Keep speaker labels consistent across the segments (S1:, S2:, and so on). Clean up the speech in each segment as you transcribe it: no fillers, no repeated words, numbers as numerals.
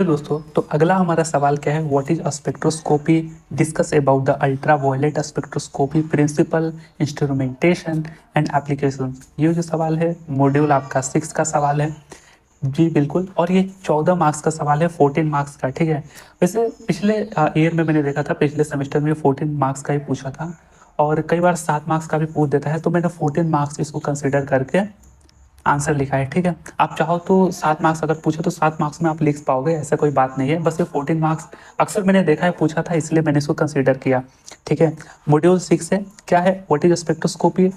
S1: तो दोस्तों, तो अगला हमारा सवाल क्या है? What is spectroscopy? Discuss about the ultra violet spectroscopy principle, instrumentation and application. ये जो सवाल है मॉड्यूल आपका 6 का सवाल है। जी बिल्कुल। और ये 14 मार्क्स का सवाल है, 14 मार्क्स का। ठीक है। वैसे पिछले ईयर में मैंने देखा था, पिछले सेमेस्टर में 14 मार्क्स का ही पूछा था और कई बार 7 मार्क्स का भी पूछ देता है, तो मैंने 14 मार्क्स इसको कंसिडर करके आंसर लिखा है। ठीक है। आप चाहो तो 7 मार्क्स अगर पूछे तो 7 मार्क्स में आप लिख पाओगे, ऐसा कोई बात नहीं है। बस ये 14 मार्क्स अक्सर मैंने देखा है पूछा था, इसलिए मैंने इसको कंसीडर किया। ठीक है। मॉड्यूल 6 है, क्या है? व्हाट इज स्पेक्ट्रोस्कोपी,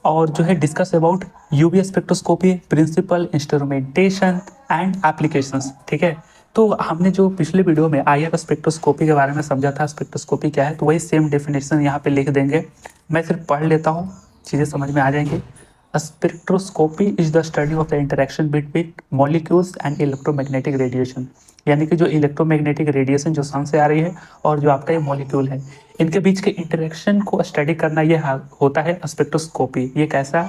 S1: और जो है discuss about UV spectroscopy principle, instrumentation and applications. ठीक है। तो हमने जो पिछले वीडियो में आईआर स्पेक्ट्रोस्कोपी के बारे में समझा था, स्पेक्ट्रोस्कोपी क्या है, तो वही सेम डेफिनेशन यहाँ पे लिख देंगे। मैं सिर्फ पढ़ लेता हूँ, चीज़ें समझ में आ जाएंगी। Spectroscopy is the study of the interaction between molecules and electromagnetic radiation. यानी कि जो इलेक्ट्रोमैग्नेटिक रेडिएशन जो सन से आ रही है और जो आपका ये मॉलिक्यूल है, इनके बीच के इंटरेक्शन को स्टडी करना, ये होता है स्पेक्ट्रोस्कोपी। ये कैसा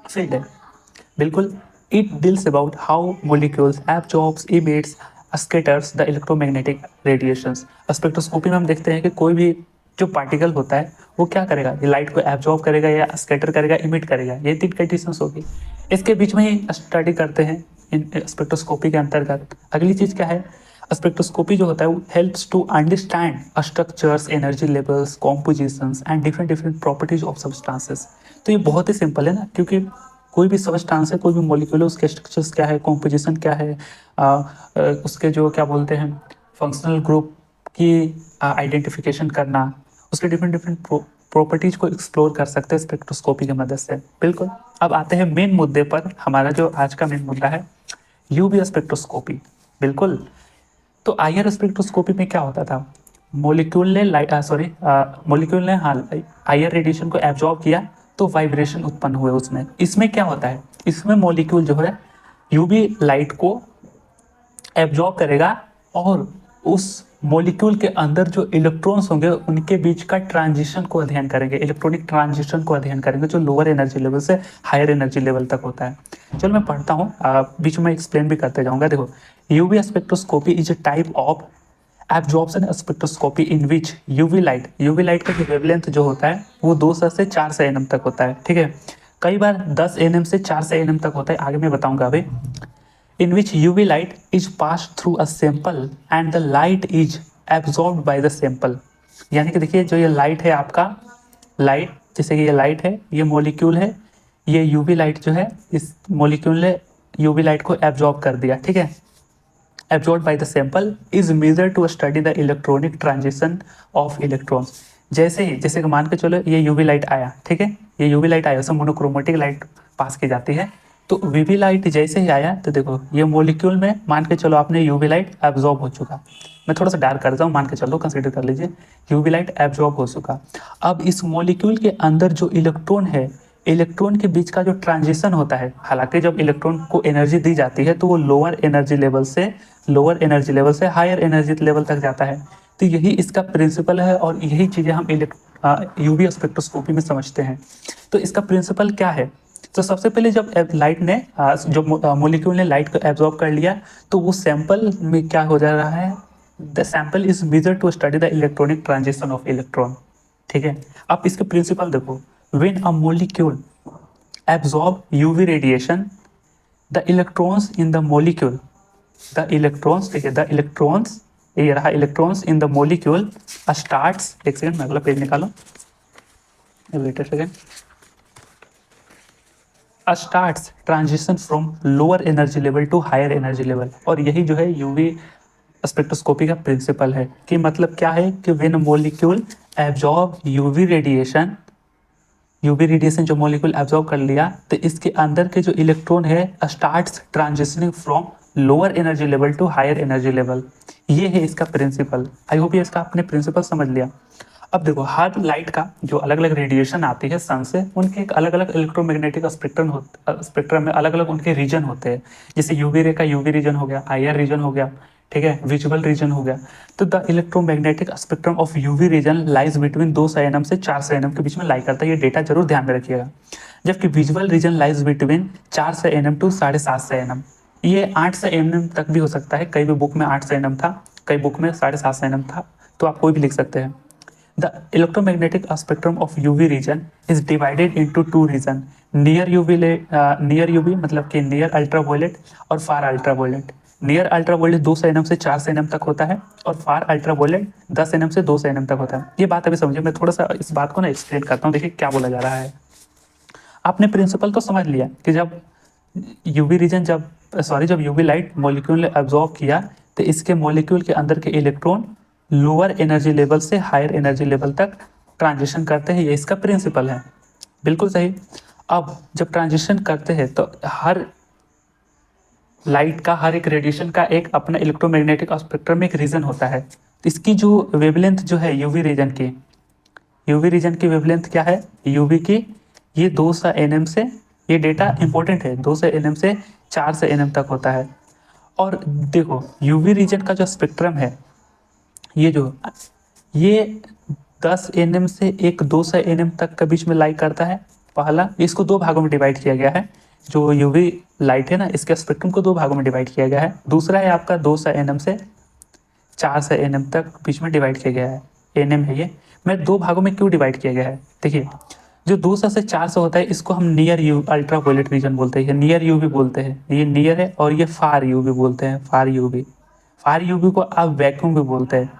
S1: फील्ड है? बिल्कुल। It deals about how molecules absorbs, emits, scatters the electromagnetic radiations. Spectroscopy में हम देखते हैं कि कोई भी जो पार्टिकल होता है वो क्या करेगा, ये लाइट को एब्जॉर्ब करेगा या स्कैटर करेगा, इमिट करेगा। ये 3 कंडीशंस होगी, इसके बीच में ही स्टडी करते हैं इन स्पेक्ट्रोस्कोपी के अंतर्गत। अगली चीज़ क्या है? स्पेक्ट्रोस्कोपी जो होता है वो helps to understand structures, energy levels, compositions and different different properties of substances. तो ये बहुत ही सिंपल है ना, क्योंकि कोई भी सब्सटेंस है, कोई भी मॉलिक्यूल है, उसके स्ट्रक्चर्स क्या है, कॉम्पोजिशन क्या है, उसके जो क्या बोलते हैं फंक्शनल ग्रुप की आइडेंटिफिकेशन करना, उसके डिफरेंट डिफरेंट प्रॉपर्टीज को एक्सप्लोर कर सकते हैं स्पेक्ट्रोस्कोपी की मदद से। बिल्कुल। अब आते हैं मेन मुद्दे पर। हमारा जो आज का मेन मुद्दा है यूवी स्पेक्ट्रोस्कोपी। बिल्कुल। तो आईआर स्पेक्ट्रोस्कोपी में क्या होता था? मॉलिक्यूल ने मॉलिक्यूल ने हाँ आईआर रेडिएशन को एब्जॉर्ब किया, तो वाइब्रेशन उत्पन्न हुए उसमें। इसमें क्या होता है? इसमें मॉलिक्यूल जो है यूवी लाइट को एब्जॉर्ब करेगा और उस मॉलिक्यूल के अंदर जो इलेक्ट्रॉन्स होंगे उनके बीच का ट्रांजिशन को अध्ययन करेंगे, इलेक्ट्रॉनिक ट्रांजिशन को अध्ययन करेंगे, जो लोअर एनर्जी लेवल से हायर एनर्जी लेवल तक होता है। चलो मैं पढ़ता हूँ, बीच में एक्सप्लेन भी करते जाऊंगा। देखो, UV spectroscopy is a type of absorption spectroscopy in which UV light का जो वेवलेंथ जो होता है वो 200 से 400 एनएम तक होता है। ठीक है। कई बार 10 एनएम से 400 एनएम तक होता है, आगे मैं बताऊंगा अभी। in which UV light is passed through a sample and the light is absorbed by the sample। यानी कि देखिए, जो ये लाइट है आपका, लाइट जैसे कि ये लाइट है, ये मॉलिक्यूल है, ये यूवी लाइट जो है, इस मॉलिक्यूल ने यूवी लाइट को एब्जॉर्ब कर दिया। ठीक है। Absorb by the sample is measure to study the electronic transition of electrons. जैसे ही, जैसे कि मान के चलो ये यूवी लाइट आया, ठीक है, ये यूवी लाइट आया, उसमें मोनोक्रोमेटिक लाइट पास की जाती है। तो वीवी लाइट जैसे ही आया, तो देखो ये मॉलिक्यूल में मान के चलो आपने यूवी लाइट एब्जॉर्ब हो चुका। मैं थोड़ा सा डार्क करता हूँ, मान के चलो, कंसीडर कर लीजिए यूवी लाइट एब्जॉर्ब हो चुका। अब इस मॉलिक्यूल के अंदर जो इलेक्ट्रॉन है, इलेक्ट्रॉन के बीच का जो ट्रांजिशन होता है, हालांकि जब इलेक्ट्रॉन को एनर्जी दी जाती है तो वो लोअर एनर्जी लेवल से हायर एनर्जी लेवल तक जाता है। तो यही इसका प्रिंसिपल है और यही चीज़ें हम यूवी स्पेक्ट्रोस्कोपी में समझते हैं। तो इसका प्रिंसिपल क्या है? तो सबसे पहले जब लाइट ने जो मॉलिक्यूल ने लाइट को एब्जॉर्ब कर लिया, तो वो सैंपल में क्या हो जा रहा है? The sample is measure to study the electronic transition of electron. ठीक है। अब इसके प्रिंसिपल देखो, when a molecule absorb UV radiation, the electrons in the molecule, the electrons, ठीक है, द इलेक्ट्रॉन्स, ये रहा electrons in the molecule starts, एक सेकंड मैं अगला पेज निकालो, wait a second, starts transition from lower energy level to higher energy level. और यही जो है यूवी स्पेक्ट्रोस्कोपी का प्रिंसिपल है। कि मतलब क्या है कि when molecule absorb UV radiation जो मॉलिक्यूल एब्जॉर्ब कर लिया, तो इसके अंदर के जो इलेक्ट्रॉन है starts transitioning from lower energy level to higher energy level. ये है इसका प्रिंसिपल। आई होप ये इसका आपने प्रिंसिपल समझ लिया। अब देखो, हर लाइट का जो अलग अलग रेडिएशन आती है सन से, उनके एक अलग अलग इलेक्ट्रोमैग्नेटिक स्पेक्ट्रम में अलग अलग उनके रीजन होते हैं। जैसे यूवी रे का यूवी रीजन हो गया, आईआर रीजन हो गया, ठीक है, विजुअल रीजन हो गया। तो the electromagnetic spectrum of UV region lies between 200 nm से 400 एनएम के बीच में लाई करता है। ये डेटा जरूर ध्यान में रखिएगा। जबकि visual region lies between 400 nm to 750 nm. ये 8 से एम तक भी हो सकता है, कई भी बुक में 8 से एम था, कई बुक में 7.5 एम था, तो आप कोई भी लिख सकते हैं। The electromagnetic spectrum of UV region is divided into two region, near UV मतलब कि नियर अल्ट्रावायलेट और far ultraviolet. Near ultraviolet 200 nm से 400 एनएम तक होता है और फार अल्ट्रावायलेट 10 एनएम से 200 एनएम तक होता है। ये बात अभी समझिए, मैं थोड़ा सा इस बात को ना एक्सप्लेन करता हूँ, देखिए क्या बोला जा रहा है। आपने प्रिंसिपल तो समझ लिया कि जब यूवी रीजन जब यूवी लाइट मॉलिक्यूल ने एब्जॉर्ब किया तो इसके मॉलिक्यूल के अंदर के इलेक्ट्रॉन लोअर एनर्जी लेवल से हायर एनर्जी लेवल तक ट्रांजिशन करते हैं, ये इसका प्रिंसिपल है। बिल्कुल सही। अब जब ट्रांजिशन करते हैं तो हर लाइट का, हर एक रेडिएशन का एक अपना इलेक्ट्रोमैग्नेटिक स्पेक्ट्रम में एक रीजन होता है। तो इसकी जो वेवलेंथ जो है यूवी रीजन की वेवलेंथ क्या है यूवी की, ये 200 एनएम से, ये डेटा इंपॉर्टेंट है, 200 एनएम से 400 एनएम तक होता है। और देखो यूवी रीजन का जो स्पेक्ट्रम है, ये 10 एनएम से एक 200 एनएम तक के बीच में लाई करता है। पहला, इसको दो भागों में डिवाइड किया गया है, जो यूवी लाइट है ना, इसके स्पेक्ट्रम को दो भागों में डिवाइड किया गया है। दूसरा है आपका 200 एनएम से 400 एनएम तक बीच में डिवाइड किया गया है, एनएम है ये। मैं दो भागों में क्यों डिवाइड किया गया है, देखिए जो 200 से 400 होता है इसको हम नियर यू अल्ट्रावायलेट रीजन बोलते हैं, नियर यूवी बोलते हैं, ये नियर है। और ये फार यूवी बोलते हैं, फार यूवी को आप वैक्यूम भी बोलते हैं,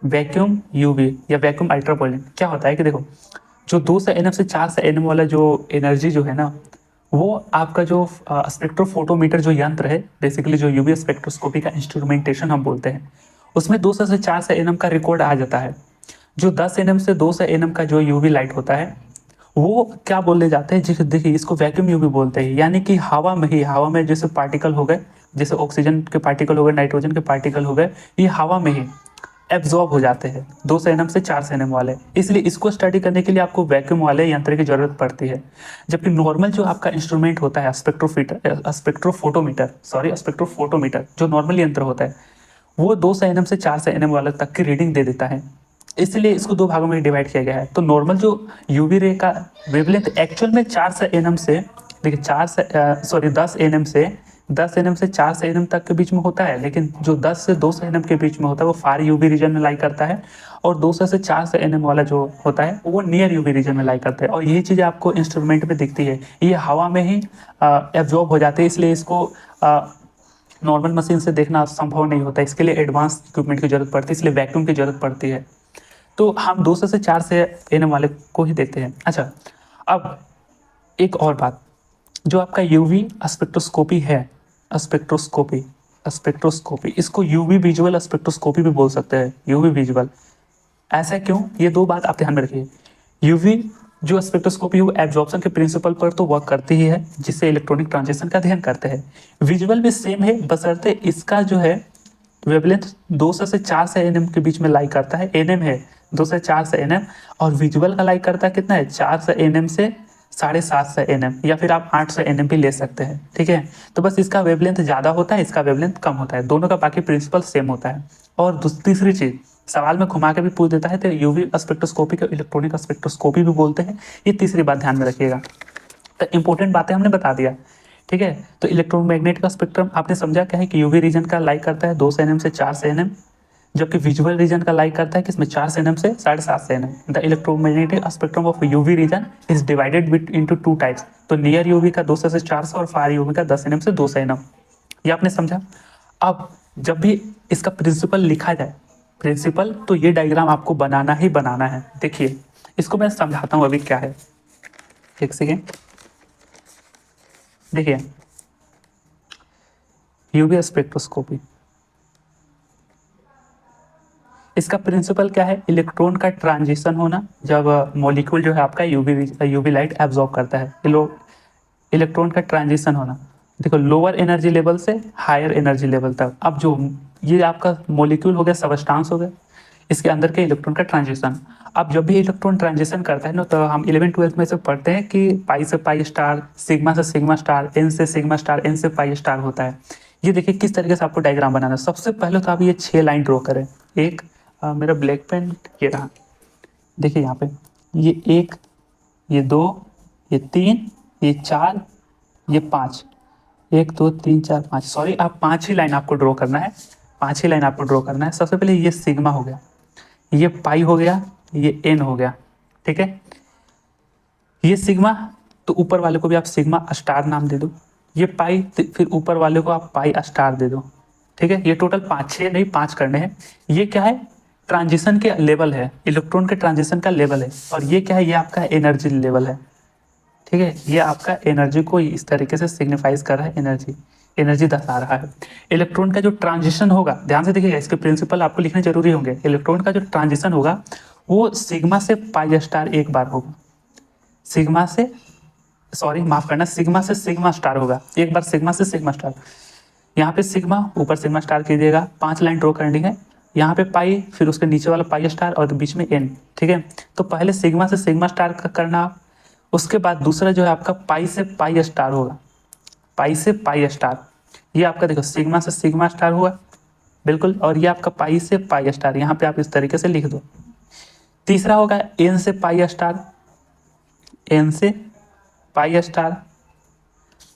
S1: वैक्यूम यूवी या वैक्यूम अल्ट्रावायलेट। क्या होता है कि देखो जो 200 एनएम से 400 एनएम वाला जो एनर्जी जो है ना, वो आपका जो स्पेक्ट्रोफोटोमीटर जो यंत्र है, बेसिकली जो यूवी स्पेक्ट्रोस्कोपी का इंस्ट्रूमेंटेशन हम बोलते हैं, उसमें 200 से 400 एनएम का रिकॉर्ड आ जाता है। जो 10 एनएम से 200 एनएम का जो यूवी लाइट होता है वो क्या बोले जाते हैं, देखिए इसको वैक्यूम यूवी बोलते हैं। यानी कि हवा में जैसे पार्टिकल हो गए, जैसे ऑक्सीजन के पार्टिकल हो गए, नाइट्रोजन के पार्टिकल हो गए, ये हवा में ही एब्जॉर्ब हो जाते हैं 200 एनएम से 400 एनएम वाले। इसलिए इसको स्टडी करने के लिए आपको वैक्यूम वाले यंत्र की जरूरत पड़ती है। जबकि नॉर्मल जो आपका इंस्ट्रूमेंट होता है स्पेक्ट्रोफोटोमीटर जो नॉर्मल यंत्र होता है, वो 200 एनएम से 400 एनएम वाले तक की रीडिंग दे देता है। इसलिए इसको दो भागों में डिवाइड किया गया है। तो नॉर्मल जो यूवी रे का वेवलेंथ एक्चुअल में 400 एनएम से, देखिए 10 एनएम से 400 एनएम तक के बीच में होता है, लेकिन जो 10 से 200 एनएम के बीच में होता है वो फार यूवी रीजन में लाई करता है, और 200 से 400 एनएम वाला जो होता है वो नियर यूवी रीजन में लाई करता है। और यही चीज़ें आपको इंस्ट्रूमेंट में दिखती है, ये हवा में ही एब्जॉर्ब हो जाते हैं, इसलिए इसको नॉर्मल मशीन से देखना संभव नहीं होता, इसके लिए एडवांस इक्विपमेंट की जरूरत पड़ती है, इसलिए वैक्यूम की जरूरत पड़ती है। तो हम 200 से 400 एनएम वाले को ही देखते हैं। अच्छा, अब एक और बात, जो आपका यूवी स्पेक्ट्रोस्कोपी है, स्पेक्ट्रोस्कोपी इसको यूवी विजुअल स्पेक्ट्रोस्कोपी भी बोल सकते हैं, यूवी विजुअल। ऐसा क्यों, ये दो बात आप ध्यान में रखिए। यूवी जो स्पेक्ट्रोस्कोपी है वो एब्जॉर्प्शन के प्रिंसिपल पर तो वर्क करती ही है, जिससे इलेक्ट्रॉनिक ट्रांजिशन का अध्ययन करते हैं। विजुअल भी सेम है, बशर्ते इसका जो है वेवलेंथ 200 से 400 एनएम के बीच में लाई करता है, एनएम है 200 से 400 एनएम, और विजुअल का लाई करता है कितना है 400 एनएम से 750 एनएम, या फिर आप 800 एनएम भी ले सकते हैं, ठीक है। तो बस इसका वेवलेंथ ज़्यादा होता है, इसका वेवलेंथ कम होता है, दोनों का बाकी प्रिंसिपल सेम होता है। और तीसरी चीज़, सवाल में घुमा के भी पूछ देता है, तो यूवी स्पेक्ट्रोस्कोपी को इलेक्ट्रॉनिक स्पेक्ट्रोस्कोपी भी बोलते हैं, ये तीसरी बात ध्यान में रखिएगा। तो इंपॉर्टेंट बातें हमने बता दिया, ठीक है। तो इलेक्ट्रोमैग्नेटिक स्पेक्ट्रम आपने समझा क्या है कि यूवी रीजन का लाइक करता है 200 एनएम से 400 एनएम, जबकि विजुअल रीजन का लाइक करता है किसमें 400 एनएम से 750 nm. The electromagnetic spectrum of UV region is divided into two types. तो नियर यूवी का 200 से 400 और फार यूवी का 10 एनएम से 200 एनएम, ये आपने समझा। अब जब भी इसका प्रिंसिपल लिखा जाए, प्रिंसिपल तो ये डायग्राम आपको बनाना ही बनाना है। देखिए इसको मैं समझाता हूँ अभी क्या है, एक सेकेंड। देखिए यूवी स्पेक्ट्रोस्कोपी, इसका प्रिंसिपल क्या है, इलेक्ट्रॉन का ट्रांजिशन होना, जब मॉलिक्यूल जो है आपका यूवी लाइट एब्जॉर्ब करता है, इलेक्ट्रॉन का ट्रांजिशन होना, देखो लोअर एनर्जी लेवल से हायर एनर्जी लेवल तक। अब जो ये आपका मॉलिक्यूल हो गया, सबस्टांस हो गया, इसके अंदर के इलेक्ट्रॉन का ट्रांजिशन। अब जब भी इलेक्ट्रॉन ट्रांजिशन करता है ना, तो हम 11th-12th में से पढ़ते हैं कि पाई से पाई स्टार, सिग्मा से सिग्मा स्टार, एन से सिग्मा स्टार, एन से पाई स्टार होता है। ये देखिए किस तरीके से आपको डायग्राम बनाना है। सबसे पहले तो आप ये 6 लाइन ड्रॉ करें। एक मेरा ब्लैक पेन ये रहा, देखिए यहाँ पे ये 1, ये 2, ये 3, ये 4, ये 5, 1 2 3 4 5, सॉरी आप 5 ही लाइन आपको ड्रॉ करना है, 5 ही लाइन आपको ड्रॉ करना है। सबसे पहले ये सिग्मा हो गया, ये पाई हो गया, ये एन हो गया, ठीक है। ये सिग्मा, तो ऊपर वाले को भी आप सिग्मा स्टार नाम दे दो, ये पाई तो फिर ऊपर वाले को आप पाई स्टार दे दो, ठीक है। ये टोटल 5 6 नहीं 5 करने हैं। ये क्या है, ट्रांजिशन के लेवल है, इलेक्ट्रॉन के ट्रांजिशन का लेवल है। और ये क्या है, ये आपका एनर्जी लेवल है, ठीक है। ये आपका एनर्जी को इस तरीके से सिग्निफाइज कर रहा है, एनर्जी एनर्जी दर्शा रहा है। इलेक्ट्रॉन का जो ट्रांजिशन होगा, ध्यान से देखिएगा, इसके प्रिंसिपल आपको लिखने जरूरी होंगे। इलेक्ट्रॉन का जो ट्रांजिशन होगा वो सिग्मा से पाई स्टार एक बार होगा, सिग्मा से, सॉरी माफ करना, सिग्मा से सिग्मा स्टार होगा एक बार, सिग्मा से सिग्मा स्टार। यहाँ पे सिग्मा, ऊपर सिग्मा स्टार कीजिएगा, 5 लाइन ड्रॉ करनी है। यहाँ पे पाई, फिर उसके नीचे वाला पाई स्टार और बीच में एन, ठीक है। तो पहले सिग्मा से सिग्मा स्टार का करना, उसके बाद दूसरा जो है आपका पाई से पाई स्टार होगा, पाई से पाई स्टार। ये आपका देखो सिग्मा से सिग्मा स्टार हुआ, बिल्कुल। और ये आपका पाई से पाई स्टार, यहाँ पे आप इस तरीके से लिख दो। तीसरा होगा एन से पाई स्टार, एन से पाई स्टार।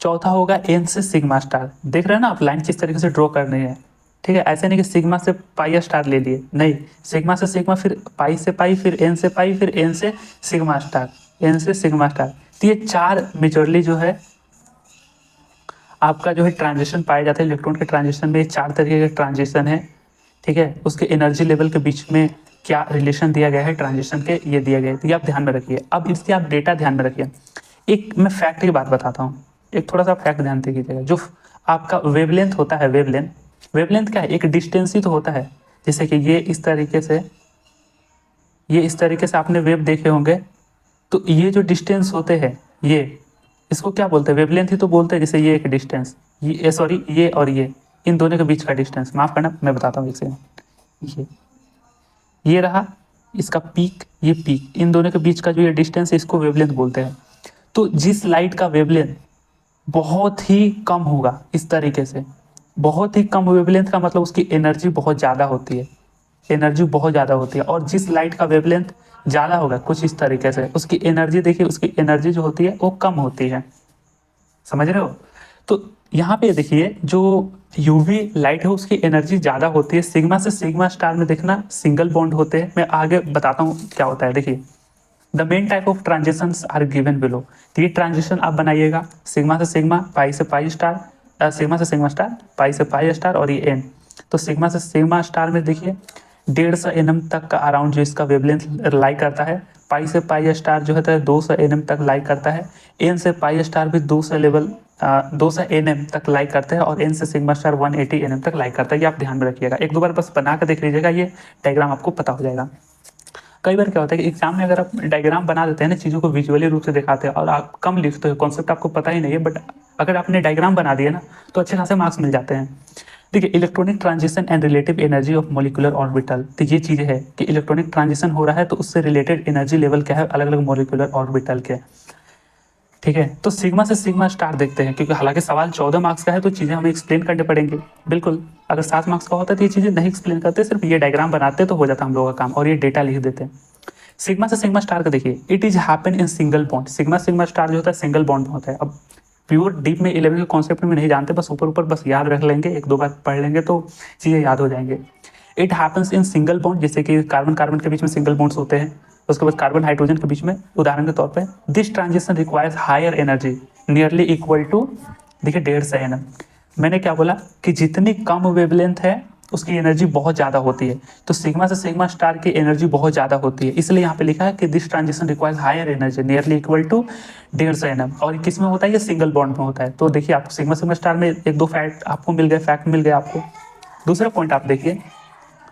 S1: चौथा होगा एन से सिग्मा स्टार। देख रहे हैं ना आप, लाइन किस तरीके से ड्रॉ करनी है, ठीक है। ऐसे नहीं कि सिग्मा से पाई स्टार ले लिए, नहीं, सिग्मा से सिग्मा, फिर पाई से पाई, फिर एन से पाई, फिर एन से सिग्मा स्टार, एन से सिग्मा स्टार। तो ये 4 मेजरली जो है आपका जो है ट्रांजिशन पाए जाते हैं इलेक्ट्रॉन के ट्रांजिशन में। 4 तरीके के ट्रांजिशन है, ठीक है। उसके एनर्जी लेवल के बीच में क्या रिलेशन दिया गया है ट्रांजिशन के, ये दिया गया है, तो ये आप ध्यान में रखिए। अब इससे आप डेटा ध्यान में रखिए। एक मैं फैक्ट की बात बताता हूँ, एक थोड़ा सा फैक्ट ध्यान से कीजिएगा। जो आपका वेवलेंथ होता है, वेवलेंथ, वेवलेंथ क्या है, एक डिस्टेंस ही तो होता है। जैसे कि ये इस तरीके से, ये इस तरीके से आपने वेव देखे होंगे, तो ये जो डिस्टेंस होते हैं, ये इसको क्या बोलते हैं, वेवलेंथ ही तो बोलते हैं। जैसे ये एक डिस्टेंस, ये सॉरी, ये और ये, इन दोनों के बीच का डिस्टेंस, माफ करना मैं बताता हूँ एक सेकंड। ये रहा इसका पीक, ये पीक, इन दोनों के बीच का जो ये डिस्टेंस है, इसको वेवलेंथ बोलते हैं। तो जिस लाइट का वेवलेंथ बहुत ही कम होगा, इस तरीके से बहुत ही कम वेवलेंथ का मतलब उसकी एनर्जी बहुत ज़्यादा होती है, एनर्जी बहुत ज़्यादा होती है। और जिस लाइट का वेवलेंथ ज़्यादा होगा कुछ इस तरीके से, उसकी एनर्जी देखिए, उसकी एनर्जी जो होती है वो कम होती है, समझ रहे हो। तो यहाँ पे देखिए जो यूवी लाइट है उसकी एनर्जी ज़्यादा होती है। सिग्मा से सिग्मा स्टार में देखना सिंगल बॉन्ड होते हैं, मैं आगे बताता हूँ क्या होता है। देखिए the main type of transitions are given below. तो ये ट्रांजिशन आप बनाइएगा, सिग्मा से सिग्मा, पाई से पाई स्टार, सिग्मा से सिग्मा स्टार, पाई से पाई स्टार और ये एन। तो सिग्मा से सिग्मा स्टार में देखिए 150 nm तक का अराउंड जो इसका वेवलेंथ लाई करता है। पाई से पाई स्टार जो है 200 nm तक लाई करता है। एन से पाई स्टार भी 200 nm तक लाई करते हैं। और एन से सिग्मा स्टार 180 nm तक लाई करता है। ये आप ध्यान में रखिएगा, एक दो बार बस बना कर देख लीजिएगा, ये डायग्राम आपको पता हो जाएगा। कई बार क्या होता है कि एग्जाम में अगर आप डायग्राम बना देते हैं ना, चीज़ों को विजुअली रूप से दिखाते हैं और आप कम लिखते हो, कॉन्सेप्ट आपको पता ही नहीं है, बट अगर आपने डायग्राम बना दिया ना तो अच्छे खासे मार्क्स मिल जाते हैं। देखिए electronic transition and relative energy of molecular orbital. तो ये चीज़ है कि इलेक्ट्रॉनिक ट्रांजिशन हो रहा है तो उससे रिलेटेड एनर्जी लेवल क्या है अलग अलग मोलिकुलर ऑर्बिटल के, ठीक है। तो सिग्मा से सिग्मा स्टार देखते हैं, क्योंकि हालांकि सवाल 14 मार्क्स का है तो चीज़ें हमें एक्सप्लेन करने पड़ेंगे। बिल्कुल, अगर 7 मार्क्स का होता तो ये चीज़ें नहीं एक्सप्लेन करते, सिर्फ ये डायग्राम बनाते तो हो जाता हम लोगों का काम, और ये डेटा लिख देते हैं। सिग्मा से सिग्मा स्टार का देखिए, it is happen in single bond. Sigma sigma star जो होता है सिंगल बॉन्ड में होता है। अब प्योर डीप में 11 के कॉन्सेप्ट में नहीं जानते, बस ऊपर ऊपर बस याद रख लेंगे, एक दो बार पढ़ लेंगे तो चीज़ें याद हो जाएंगे। It happens in single bond, जैसे कि कार्बन कार्बन के बीच में सिंगल बॉन्ड्स होते हैं, उसके बाद कार्बन हाइड्रोजन के बीच में, उदाहरण के तौर पे this transition requires higher energy nearly equal to, देखिए 150 nm। मैंने क्या बोला कि जितनी कम वेवलेंथ है उसकी एनर्जी बहुत ज़्यादा होती है। तो सिग्मा से सिग्मा स्टार की एनर्जी बहुत ज़्यादा होती है, इसलिए यहाँ पे लिखा है कि this transition requires higher energy nearly equal to 150 nm। और किस में होता है, ये सिंगल बॉन्ड में होता है। तो देखिए आपको सिग्मा सिग्मा स्टार में एक दो फैक्ट आपको मिल गए, फैक्ट मिल गए आपको। दूसरा पॉइंट आप देखिए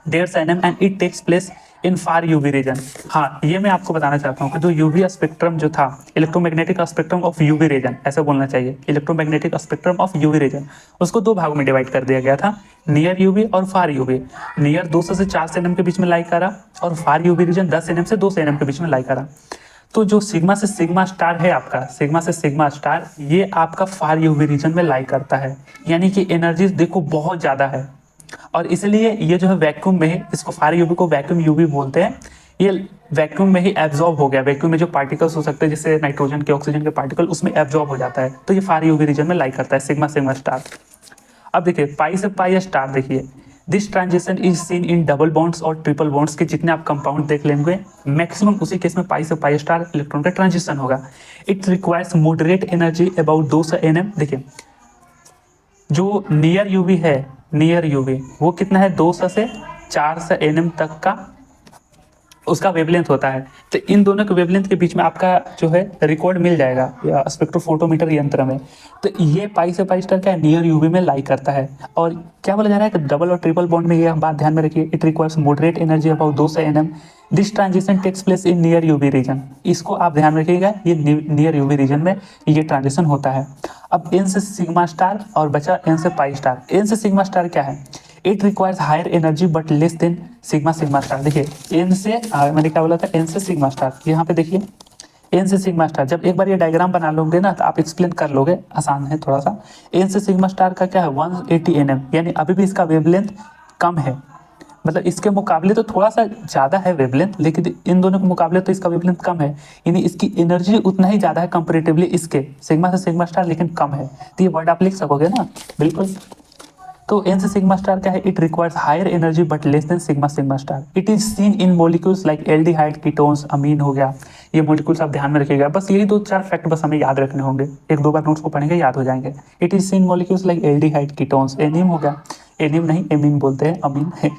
S1: 150 nm and it takes place in far UV region. हाँ, ये मैं आपको बताना चाहता हूँ कि जो यूवी स्पेक्ट्रम जो था, electromagnetic spectrum of UV region ऐसा बोलना चाहिए, electromagnetic spectrum of UV region, उसको 2 भागों में डिवाइड कर दिया गया था, नियर यूवी और फार यूवी। नियर 200 से 400 nm के बीच में लाई करा, और फार यूवी रीजन 10 nm से 200 nm के बीच में लाई करा। तो जो सिग्मा से सिग्मा स्टार है आपका, सिग्मा से सिग्मा स्टार, ये आपका फार यूवी रीजन में लाई करता है, यानी कि एनर्जी देखो बहुत ज़्यादा है। और इसलिए ये जो है वैक्यूम में, इसको फार यूवी को वैक्यूम यूवी बोलते हैं, ये वैक्यूम में ही एब्जॉर्ब हो गया, वैक्यूम में जो पार्टिकल्स हो सकते हैं जैसे नाइट्रोजन के, ऑक्सीजन के पार्टिकल, उसमें एब्जॉर्ब हो जाता है, तो ये फार यूवी रीजन में लाई करता है, सिग्मा सिग्मा स्टार। अब देखिए पाई से पाई स्टार, देखिए this transition is seen in double bonds और ट्रिपल बॉन्ड्स के जितने आप कंपाउंड देख लेंगे मैक्सिमम उसी केस में पाई से पाई स्टार इलेक्ट्रॉन का ट्रांजिशन होगा। It requires moderate energy about 200 nm। देखिए जो नियर यूवी है, नियर यूवी वो कितना है, 200 से 400 nm तक का उसका वेवलेंथ होता है। तो इन दोनों के वेवलेंथ के बीच में आपका जो है रिकॉर्ड मिल जाएगा स्पेक्ट्रोफोटोमीटर यंत्र में। तो ये पाई से पाई स्टार क्या है, नियर यूवी में लाई करता है। और क्या बोला जा रहा है कि डबल और ट्रिपल बॉन्ड में, ये बात ध्यान में रखिए, it requires moderate energy about 200 nm। This transition takes place in near UV region. इसको आप ध्यान रखिएगा, ये नियर यूवी रीजन में ये ट्रांजिशन होता है। अब एन से सिग्मा स्टार और बचा एन से पाई स्टार। एन से सिग्मा स्टार क्या है, it requires higher energy but less than sigma sigma star. देखिए एन से मैंने क्या बोला था, एन से सिग्मा स्टार, यहाँ पे देखिए एन से सिग्मा स्टार। जब एक बार ये डायग्राम बना लोगे ना तो आप एक्सप्लेन कर लोगे, आसान है थोड़ा सा। एन से सिग्मा स्टार का क्या है 180 nm, यानी अभी भी इसका वेवलेंथ कम है, मतलब इसके मुकाबले तो थोड़ा सा ज़्यादा है वेवलेंथ, लेकिन इन दोनों के मुकाबले तो इसका वेवलेंथ कम है, यानी इसकी एनर्जी उतना ही ज़्यादा है कंपेरेटिवली इसके सिग्मा से सिग्मा स्टार, लेकिन कम है। तो ये वर्ड आप लिख सकोगे ना, बिल्कुल। तो एन से सिग्मा स्टार क्या है, it requires higher energy but less than sigma sigma star. It is seen in molecules like aldehyde, ketones, amine हो गया, ये मॉलिक्यूल्स आप ध्यान में रखिएगा। बस यही 2-4 फैक्ट बस हमें याद रखने होंगे, 1-2 बार नोट्स को पढ़ेंगे याद हो जाएंगे। It is scene molecules like aldehyde, ketones, anime हो गया, एनीम नहीं एमीन बोलते हैं, अमीन है।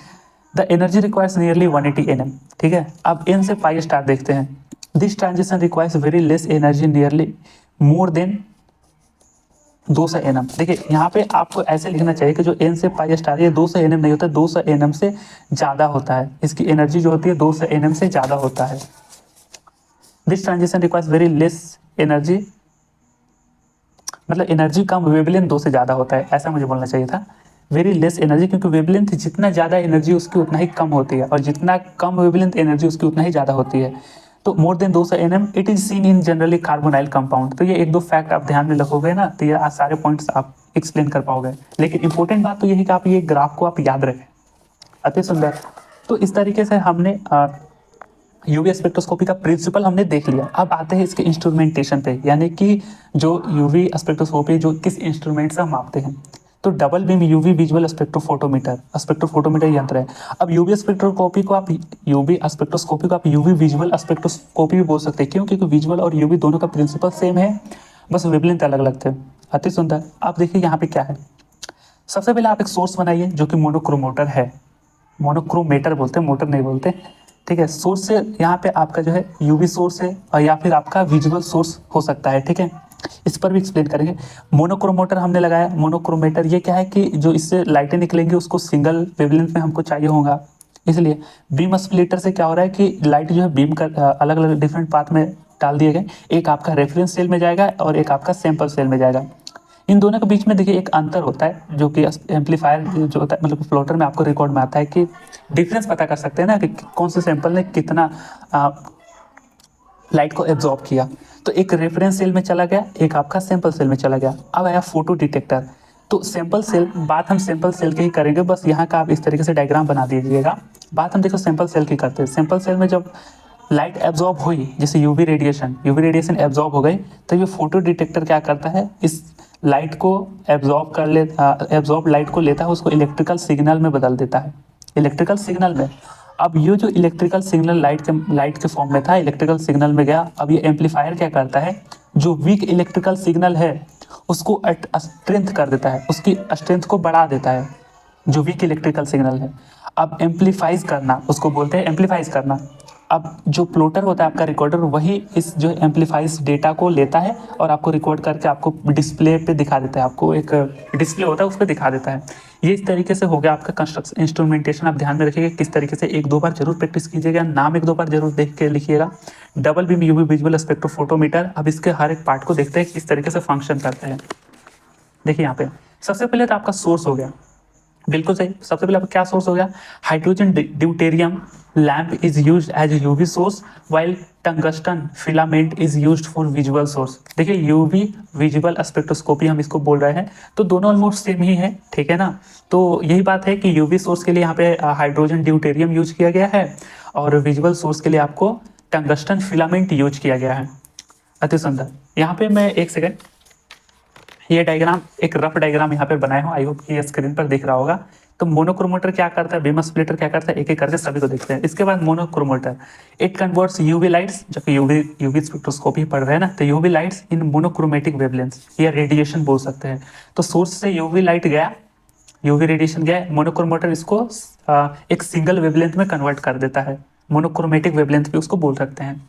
S1: The energy requires nearly 180 nm। ठीक है, अब एन से पाई स्टार देखते हैं। This transition requires very less energy nearly more than 200 nm। देखिए यहाँ पे आपको ऐसे लिखना चाहिए कि जो एन से पाई स्टार ये 200 nm नहीं होता, 200 nm से ज़्यादा होता है, इसकी एनर्जी जो होती है 200 nm से ज़्यादा होता है। This transition requires very less energy, मतलब एनर्जी कम, वेवलेंथ 2 से ज़्यादा होता है, ऐसा मुझे बोलना चाहिए था। वेरी लेस एनर्जी, क्योंकि वेवलेंथ जितना ज़्यादा एनर्जी उसकी उतना ही कम होती है, और जितना कम वेवलेंथ एनर्जी उसकी उतना ही ज़्यादा होती है। तो more than 200 nm। It is seen in generally carbonyl compound. तो ये 1-2 फैक्ट आप ध्यान में रखोगे ना तो ये सारे पॉइंट्स आप एक्सप्लेन कर पाओगे। लेकिन इंपॉर्टेंट बात तो यही कि आप ये ग्राफ को आप याद रखें, अति सुंदर। तो इस तरीके से हमने यूवी स्पेक्ट्रोस्कोपी का प्रिंसिपल हमने देख लिया। अब आते हैं इसके इंस्ट्रूमेंटेशन पे, यानी कि जो यूवी स्पेक्ट्रोस्कोपी जो किस इंस्ट्रूमेंट से हम मापते हैं। तो double beam UV visual spectrophotometer, spectrophotometer यंत्र है। अब यूवी स्पेक्ट्रोस्कोपी को आप यूवी विजुअल स्पेक्ट्रोस्कोपी भी बोल सकते हैं। क्यों, क्योंकि विजुअल और यूवी दोनों का प्रिंसिपल सेम है, बस वेवलेंथ अलग अलग थे। अति सुंदर। आप देखिए यहाँ पे क्या है, सबसे पहले आप एक सोर्स बनाइए जो कि मोनोक्रोमोटर है, मोनोक्रोमेटर बोलते हैं, मोटर नहीं बोलते। ठीक है, सोर्स से यहाँ पे आपका जो है यूवी सोर्स है, और या फिर आपका विजुअल सोर्स हो सकता है। ठीक है, इस पर भी एक्सप्लेन करेंगे। मोनोक्रोमोटर हमने लगाया, मोनोक्रोमेटर ये क्या है कि जो इससे लाइटें निकलेंगी उसको सिंगल वेवलेंथ में हमको चाहिए होगा, इसलिए बीम स्प्लिटर से क्या हो रहा है कि लाइट जो है बीम का अलग अलग डिफरेंट पाथ में डाल दिए गए। एक आपका रेफरेंस सेल में जाएगा और एक आपका सैंपल सेल में जाएगा। इन दोनों के बीच में देखिए एक अंतर होता है जो कि एम्पलीफायर जो होता है, मतलब प्लॉटर में आपको रिकॉर्ड में आता है कि डिफरेंस पता कर सकते हैं ना कि कौन से सैंपल ने कितना लाइट को एब्जॉर्ब किया। तो एक रेफरेंस सेल में चला गया, एक आपका सैंपल सेल में चला गया। अब आया फोटो डिटेक्टर। तो सैंपल सेल, बात हम सैंपल सेल की ही करेंगे, बस यहाँ का आप इस तरीके से डायग्राम बना दीजिएगा। बात हम देखो सैंपल सेल की करते हैं। सैंपल सेल में जब लाइट एब्जॉर्ब हुई, जैसे यूवी रेडिएशन एब्जॉर्ब हो गई, तो ये फोटो डिटेक्टर क्या करता है, इस लाइट को एब्जॉर्ब लाइट को लेता है, उसको इलेक्ट्रिकल सिग्नल में बदल देता है, इलेक्ट्रिकल सिग्नल में। अब ये जो इलेक्ट्रिकल सिग्नल लाइट के फॉर्म में था, इलेक्ट्रिकल सिग्नल में गया। अब ये एम्पलीफायर क्या करता है, जो वीक इलेक्ट्रिकल सिग्नल है उसको स्ट्रेंथ कर देता है, उसकी स्ट्रेंथ को बढ़ा देता है, जो वीक इलेक्ट्रिकल सिग्नल है। अब एम्पलीफाइज करना उसको बोलते हैं, एम्पलीफाइज करना। अब जो प्लॉटर होता है आपका रिकॉर्डर, वही इस जो एम्पलीफाइज डेटा को लेता है और आपको रिकॉर्ड करके आपको डिस्प्ले पे दिखा देता है, आपको एक डिस्प्ले होता है उस पर दिखा देता है। ये इस तरीके से हो गया आपका कंस्ट्रक्शन इंस्ट्रूमेंटेशन। आप ध्यान में रखिएगा किस तरीके से, 1-2 बार जरूर प्रैक्टिस कीजिएगा, नाम 1-2 बार जरूर देख के लिखिएगा। Double beam UV visual spectrophotometer. अब इसके हर एक पार्ट को देखते हैं किस तरीके से फंक्शन करते हैं। देखिए यहाँ पे सबसे पहले तो आपका सोर्स हो गया, बिल्कुल सही। सबसे पहले आपका क्या सोर्स हो गया, hydrogen deuterium lamp is used as UV source while tungsten filament is used for visual source. देखिए यूवी विजुअल स्पेक्ट्रोस्कोपी हम इसको बोल रहे हैं, तो दोनों ऑलमोस्ट सेम ही है, ठीक है ना। तो यही बात है कि यूवी सोर्स के लिए यहाँ पे हाइड्रोजन ड्यूटेरियम यूज किया गया है, और विजुअल सोर्स के लिए आपको टंगस्टन फिलामेंट यूज किया गया है। अति सुंदर। यहाँ पे मैं एक सेकेंड, ये डायग्राम एक रफ डायग्राम यहाँ पे बनाया हूँ, आई होप कि स्क्रीन पर दिख रहा होगा। तो मोनोक्रोमोटर क्या करता है, बीम स्प्लिटर क्या करता है, एक एक करके सभी को देखते हैं। इसके बाद मोनोक्रोमोटर, इट कन्वर्ट्स यूवी लाइट्स, जो कि यूवी स्पेक्ट्रोस्कोपी पढ़ रहे हैं ना, तो यूवी लाइट्स इन मोनोक्रोमेटिक वेवलेंथ्स या रेडिएशन बोल सकते हैं। तो सोर्स से यूवी लाइट गया, यूवी रेडिएशन गया, मोनोक्रोमोटर इसको एक सिंगल वेवलेंथ में कन्वर्ट कर देता है। मोनोक्रोमेटिक वेवलेंथ भी उसको बोल सकते हैं,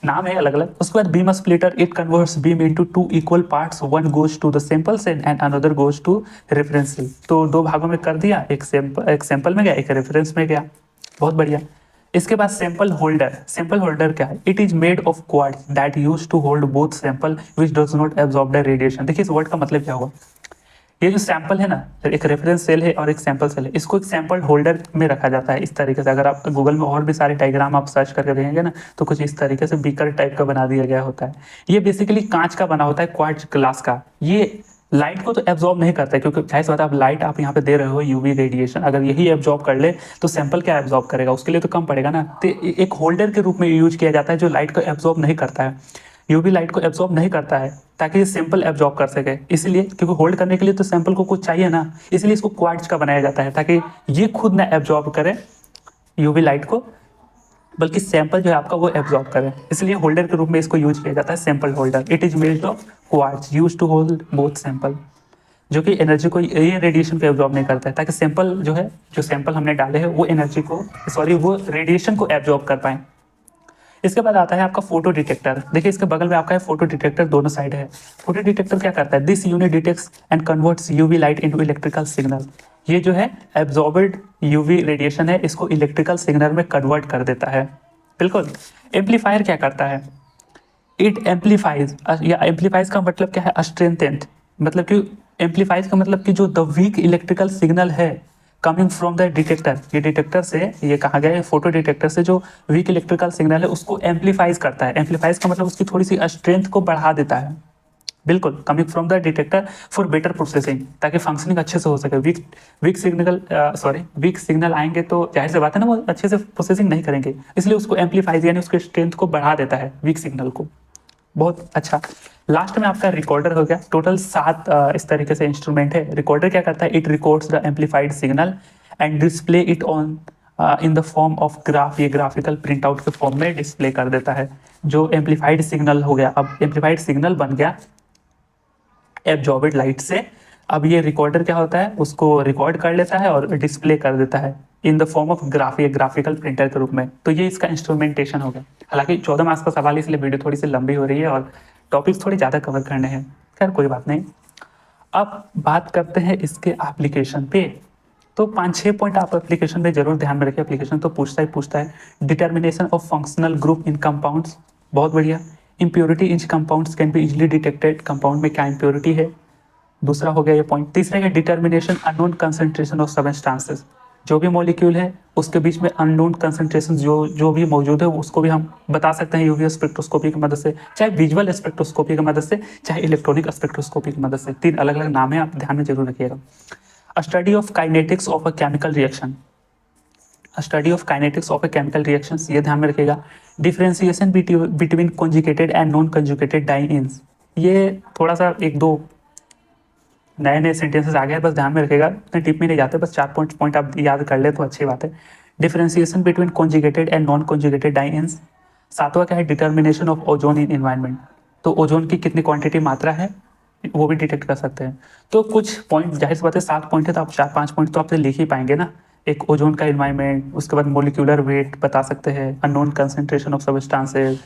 S1: नाम है अलग अलग। उसके बाद beam splitter, it converts beam into two equal parts, one goes to the sample cell and another goes to reference cell. तो दो भागों में कर दिया, एक सैंपल में गया, एक रेफरेंस में गया। बहुत बढ़िया। इसके बाद सैंपल होल्डर, सैंपल होल्डर क्या है, it is made of quartz that use to hold both sample which does not absorb the radiation. देखिए इस वर्ड का मतलब क्या हुआ, ये जो सैंपल है ना, एक रेफरेंस सेल है और एक सैंपल सेल है, इसको एक सैंपल होल्डर में रखा जाता है इस तरीके से। अगर आप गूगल में और भी सारे डायग्राम आप सर्च करके देखेंगे ना, तो कुछ इस तरीके से बीकर टाइप का बना दिया गया होता है। ये बेसिकली कांच का बना होता है, क्वार्ट्ज ग्लास का। ये लाइट को तो एब्जॉर्ब नहीं करता है, क्योंकि जाहिर सी बात है, आप लाइट आप यहाँ पे दे रहे हो यूवी रेडिएशन, अगर यही एब्जॉर्ब कर ले तो सैंपल क्या एब्जॉर्ब करेगा, उसके लिए तो कम पड़ेगा ना। तो एक होल्डर के रूप में यूज किया जाता है जो लाइट को एब्जॉर्ब नहीं करता है, यूवी लाइट को एब्जॉर्ब नहीं करता है, ताकि ये सैंपल एब्जॉर्ब कर सके। इसलिए क्योंकि होल्ड करने के लिए तो सैंपल को कुछ चाहिए ना, इसलिए इसको क्वार्ट्ज का बनाया जाता है, ताकि ये खुद ना एब्जॉर्ब करे यूवी लाइट को, बल्कि सैंपल जो है आपका वो एब्जॉर्ब करे। इसलिए होल्डर के रूप में इसको यूज किया जाता है, sample holder. It is made of quartz use to hold both sample, जो कि एनर्जी को, ये रेडिएशन को एब्जॉर्ब नहीं करता है, ताकि सैंपल जो है, जो सैंपल हमने डाले हैं वो एनर्जी को, सॉरी वो रेडिएशन को एब्जॉर्ब कर पाए। इसके बाद आता है आपका फोटो डिटेक्टर। देखिए इसके बगल में आपका है फोटो डिटेक्टर, दोनों साइड है। फोटो डिटेक्टर क्या करता है, this unit detects and converts UV light into electrical signal. ये जो है एब्जॉर्बड यूवी रेडिएशन है, इसको इलेक्ट्रिकल सिग्नल में कन्वर्ट कर देता है। बिल्कुल। एम्पलीफायर क्या करता है, इट एम्पलीफाइज, या एम्पलीफाइज का मतलब क्या है, स्ट्रेंथेंड, मतलब कि एम्पलीफाइज का मतलब कि जो द वीक इलेक्ट्रिकल सिग्नल है कमिंग फ्रॉम द डिटेक्टर, ये डिटेक्टर से, ये कहा गया है फोटो डिटेक्टर से जो वीक इलेक्ट्रिकल सिग्नल है उसको एम्पलीफाइज करता है। एम्पलीफाइज का मतलब उसकी थोड़ी सी स्ट्रेंथ को बढ़ा देता है। बिल्कुल, coming from the detector for better processing, ताकि फंक्शनिंग अच्छे से हो सके। वीक सिग्नल आएंगे तो जाहिर सी बात है ना, वो अच्छे से प्रोसेसिंग नहीं करेंगे, इसलिए उसको एम्पलीफाइज यानी उसके स्ट्रेंथ को बढ़ा देता है, वीक सिग्नल को। बहुत अच्छा। लास्ट में आपका रिकॉर्डर हो गया। टोटल 7 इस तरीके से इंस्ट्रूमेंट है। रिकॉर्डर क्या करता है, it records the amplified signal and display it on in the form of graph, ये ग्राफिकल प्रिंट आउट के फॉर्म में डिस्प्ले कर देता है। जो एम्पलीफाइड सिग्नल हो गया, अब एम्पलीफाइड सिग्नल बन गया एब्जॉर्बड लाइट से। अब ये रिकॉर्डर क्या होता है, उसको रिकॉर्ड कर लेता है और डिस्प्ले कर देता है in the form of graph, ये ग्राफिकल प्रिंटर के रूप में। तो ये इसका इंस्ट्रूमेंटेशन हो गया। हालांकि 14 मार्क्स का सवाल, इसलिए वीडियो थोड़ी सी लंबी हो रही है और टॉपिक्स थोड़े ज़्यादा कवर करने हैं। खैर कोई बात नहीं। अब बात करते हैं इसके एप्लीकेशन पे। तो 5-6 पॉइंट आप एप्लीकेशन में जरूर ध्यान में रखिए। एप्लीकेशन तो पूछता है। Determination of functional group in compounds, बहुत बढ़िया। Impurity in compounds can be easily detected, compound में क्या इम्प्योरिटी है, दूसरा हो गया ये पॉइंट। तीसरा है determination unknown concentration of substances, जो भी मॉलिक्यूल है उसके बीच में अननोन कंसंट्रेशन जो भी मौजूद है उसको भी हम बता सकते हैं यूवी स्पेक्ट्रोस्कोपी की मदद से, चाहे विजुअल स्पेक्ट्रोस्कोपी की मदद से, चाहे इलेक्ट्रॉनिक स्पेक्ट्रोस्कोपी की मदद से। 3 अलग अलग नाम है, आप ध्यान में जरूर रखिएगा। Study of kinetics of a chemical reaction, study of kinetics of a chemical reaction, ये ध्यान में रखिएगा। Differentiation between conjugated and non conjugated dienes, ये थोड़ा सा 1-2 नए सेंटेंसेस आ गए, बस ध्यान में रखेगा, इतने टिप में नहीं जाते, बस 4 पॉइंट आप याद कर ले तो अच्छी बात है। Differentiation between conjugated and non conjugated dienes. 7वां क्या है, determination of ozone in environment, तो ओजोन की कितनी क्वांटिटी मात्रा है वो भी डिटेक्ट कर सकते हैं। तो कुछ पॉइंट, जाहिर सी बात है 7 पॉइंट है तो आप 4-5 पॉइंट तो आपसे लिख ही पाएंगे ना। एक ओजोन का एनवायरनमेंट, उसके बाद मोलिकुलर वेट बता सकते हैं, unknown concentration of substances,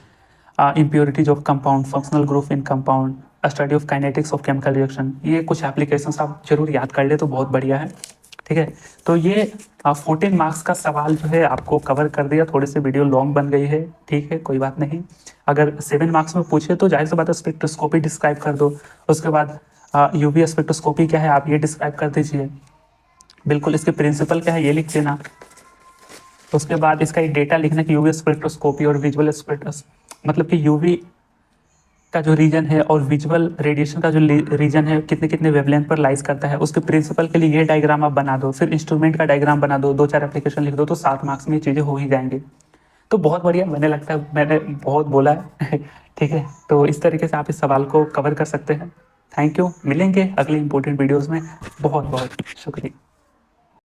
S1: impurities of compound, functional group in compound, study of kinetics of chemical reaction. ये कुछ एप्लीकेशंस आप जरूर याद कर ले तो बहुत बढ़िया है। ठीक है, तो ये 14 मार्क्स का सवाल जो है आपको कवर कर दिया। थोड़ी सी वीडियो लॉन्ग बन गई है, ठीक है, कोई बात नहीं। अगर 7 मार्क्स में पूछे तो जाहिर सी बात है स्पेक्ट्रोस्कोपी डिस्क्राइब कर दो, उसके बाद यूवी स्पेक्ट्रोस्कोपी क्या है आप ये डिस्क्राइब कर दीजिए। बिल्कुल, इसके प्रिंसिपल क्या है ये लिख देना। उसके बाद इसका एक डेटा लिखना कि यूवी स्पेक्ट्रोस्कोपी और विजुअल मतलब कि यूवी का जो रीजन है और विजुअल रेडिएशन का जो रीजन है कितने कितने वेवलेंथ पर लाइज करता है, उसके प्रिंसिपल के लिए ये डायग्राम आप बना दो। फिर इंस्ट्रूमेंट का डायग्राम बना दो, 2-4 एप्लीकेशन लिख दो, तो 7 मार्क्स में ये चीज़ें हो ही जाएंगी। तो बहुत बढ़िया, मैंने लगता है मैंने बहुत बोला है ठीक है, तो इस तरीके से आप इस सवाल को कवर कर सकते हैं। थैंक यू, मिलेंगे अगली इंपॉर्टेंट वीडियोस में। बहुत बहुत शुक्रिया।